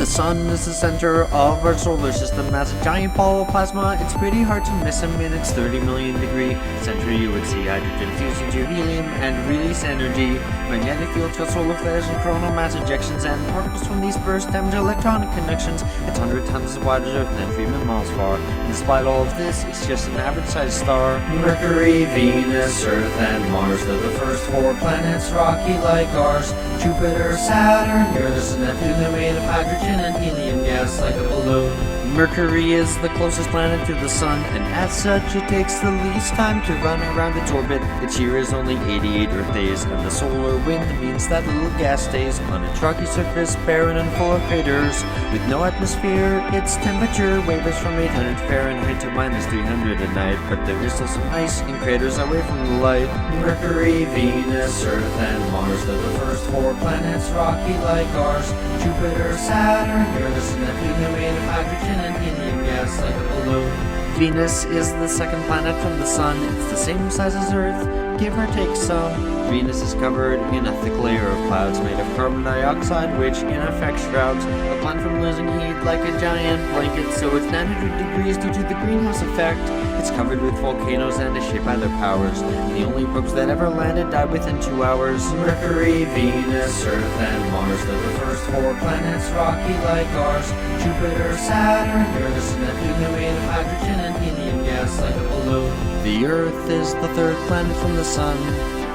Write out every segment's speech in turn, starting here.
The sun is the center of our solar system. As a giant ball of plasma, it's pretty hard to miss him. In its 30 million degree center, you would see hydrogen fuse into helium and release energy. Magnetic fields cause solar flares and coronal mass ejections, and particles from these bursts damage electronic connections. It's 100 times as wide as Earth and 3 million miles far. And despite all of this, it's just an average-sized star. Mercury, Venus, Earth, and Mars are the first 4 planets, rocky like ours. Jupiter, Saturn, Uranus, and Neptune, they're made of hydrogen and helium gas like a balloon. Mercury is the closest planet to the sun, and as such it takes the least time to run around its orbit. Its year is only 88 Earth days, and the solar wind means that little gas stays on its rocky surface, barren and full of craters. With no atmosphere, its temperature wavers from 800 Fahrenheit to -300 at night, but there is still some ice in craters away from the light. Mercury, Venus, Earth, and Mars are the first 4 planets, rocky like ours. Jupiter, Saturn, Uranus, and Neptune, they're made of hydrogen and helium gas like a balloon. Venus is the second planet from the sun. It's the same size as Earth, give or take some. Venus is covered in a thick layer of clouds made of carbon dioxide, which in effect shrouds the planet from losing heat like a giant blanket, so it's 900 degrees due to the greenhouse effect. It's covered with volcanoes and is shaped by their powers. The only probes that ever landed died within 2 hours. Mercury, Venus, Earth, and Mars are the first 4 planets, rocky like ours. Jupiter, Saturn, Uranus, and Neptune, they're made of hydrogen and helium gas like a balloon. The Earth is the 3rd planet from the sun.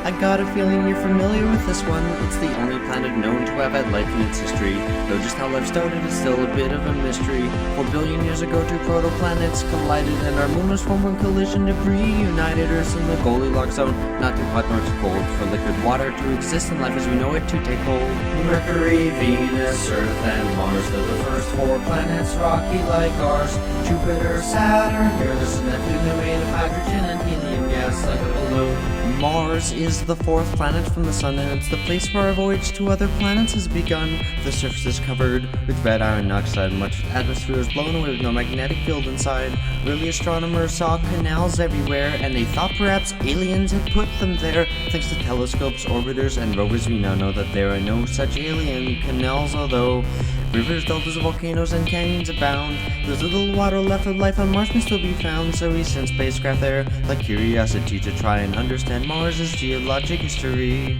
I got a feeling you're familiar with this one. It's the only planet known to have had life in its history, though just how life started is still a bit of a mystery. 4 billion years ago, 2 protoplanets collided, and our moon was formed when collision debris united Earth in the Goldilocks zone, not too hot nor too cold for liquid water to exist and life as we know it to take hold. Mercury, Venus, Earth, and Mars are the first 4 planets, rocky like ours. Jupiter, Saturn, Uranus, and Neptune, they're made of hydrogen and helium gas like a balloon. Mars is the 4th planet from the sun, and it's the place where our voyage to other planets has begun. The surface is covered with red iron oxide, much of the atmosphere is blown away with no magnetic field inside. Early astronomers saw canals everywhere, and they thought perhaps aliens had put them there. Thanks to telescopes, orbiters, and rovers, we now know that there are no such alien canals, although rivers, deltas, volcanoes, and canyons abound. There's little water left of life on Mars can still be found, so we sent spacecraft there like Curiosity to try and understand Mars's geologic history.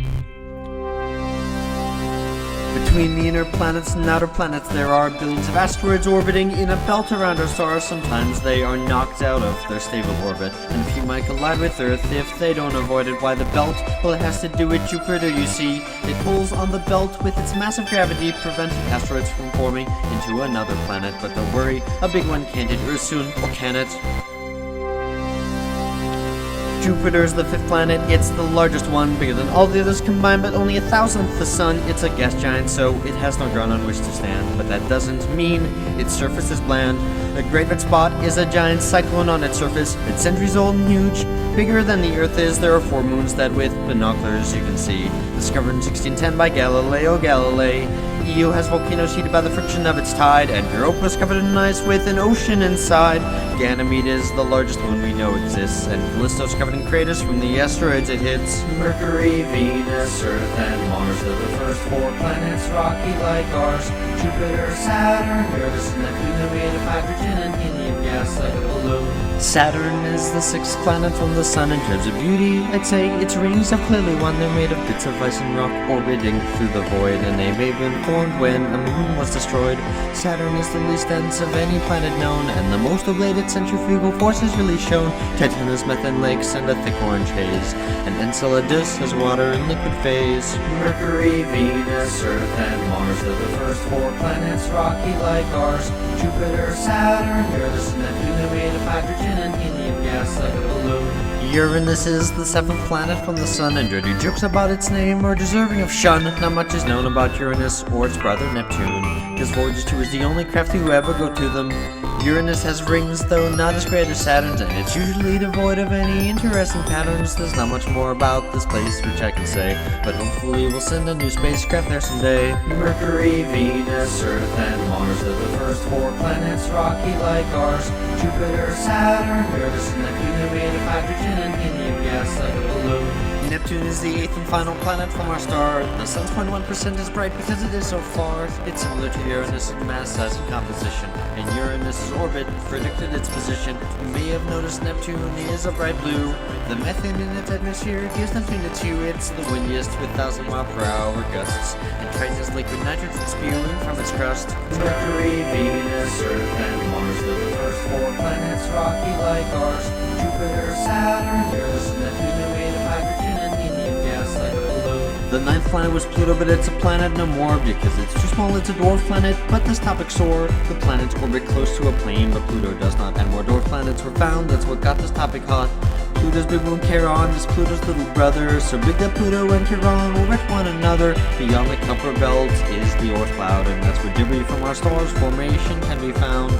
Between the inner planets and outer planets, there are billions of asteroids orbiting in a belt around our stars. Sometimes they are knocked out of their stable orbit, and a few might collide with Earth if they don't avoid it. Why the belt? Well, it has to do with Jupiter, you see. It pulls on the belt with its massive gravity, preventing asteroids from forming into another planet. But don't worry, a big one can't hit Earth soon, or can it? Jupiter is the 5th planet. It's the largest one, bigger than all the others combined, but only 1,000th the sun. It's a gas giant, so it has no ground on which to stand, but that doesn't mean its surface is bland. The Great Red Spot is a giant cyclone on its surface. It's centuries old and huge, bigger than the Earth is. There are 4 moons that with binoculars you can see. Discovered in 1610 by Galileo Galilei. Io has volcanoes heated by the friction of its tide, and Europa is covered in ice with an ocean inside. Ganymede is the largest moon we know exists, and Callisto is covered in craters from the asteroids it hits. Mercury, Venus, Earth, and Mars are the first 4 planets, rocky like ours. Jupiter, Saturn, Uranus, and Neptune, they're made of hydrogen and helium gas like a balloon. Saturn is the 6th planet from the sun. In terms of beauty, I'd say its rings have clearly won. They're made of bits of ice and rock orbiting through the void, and they may have been formed when a moon was destroyed. Saturn is the least dense of any planet known, and the most ablated centrifugal force is really shown. Titan has methane lakes and a thick orange haze, and Enceladus has water in liquid phase. Mercury, Venus, Earth, and Mars are the first 4 planets, rocky like ours. Jupiter, Saturn, Uranus, and Neptune, they're made of hydrogen and helium gas like a balloon. Uranus is the 7th planet from the sun, and dirty jokes about its name are deserving of shun. Not much is known about Uranus or its brother Neptune. His Voyager 2 is the only craft to ever go to them. Uranus has rings, though not as great as Saturn's, and it's usually devoid of any interesting patterns. There's not much more about this place which I can say, but hopefully we'll send a new spacecraft there someday. Mercury, Venus, Earth, and Mars are the first 4 planets, rocky like ours. Jupiter, Saturn, Uranus, and Neptune, they're made of hydrogen and helium gas like a balloon. Neptune is the 8th and final planet from our star. The sun's 0.1% is bright because it is so far. It's similar to Uranus in mass, size, and composition, and Uranus's orbit predicted its position. You may have noticed Neptune is a bright blue. The methane in its atmosphere gives Neptune its hue. It's the windiest with 1,000-mile-per-hour gusts, and Triton is liquid nitrogen spewing from its crust. Mercury, Venus, Earth, and Mars are the first 4 planets, rocky like ours. Jupiter, Saturn, Uranus, and Neptune are made of hydrogen and helium gas like a balloon. The 9th planet was Pluto, but it's a planet no more because it's too small. It's a dwarf planet, but this topic sore. The planets orbit close to a plane, but Pluto does not, and more dwarf planets were found. That's what got this topic hot. Pluto's big moon Charon is Pluto's little brother, so big that Pluto and Charon orbit one another. Beyond the Kuiper belt is the Oort cloud, and that's where debris from our star's formation can be found.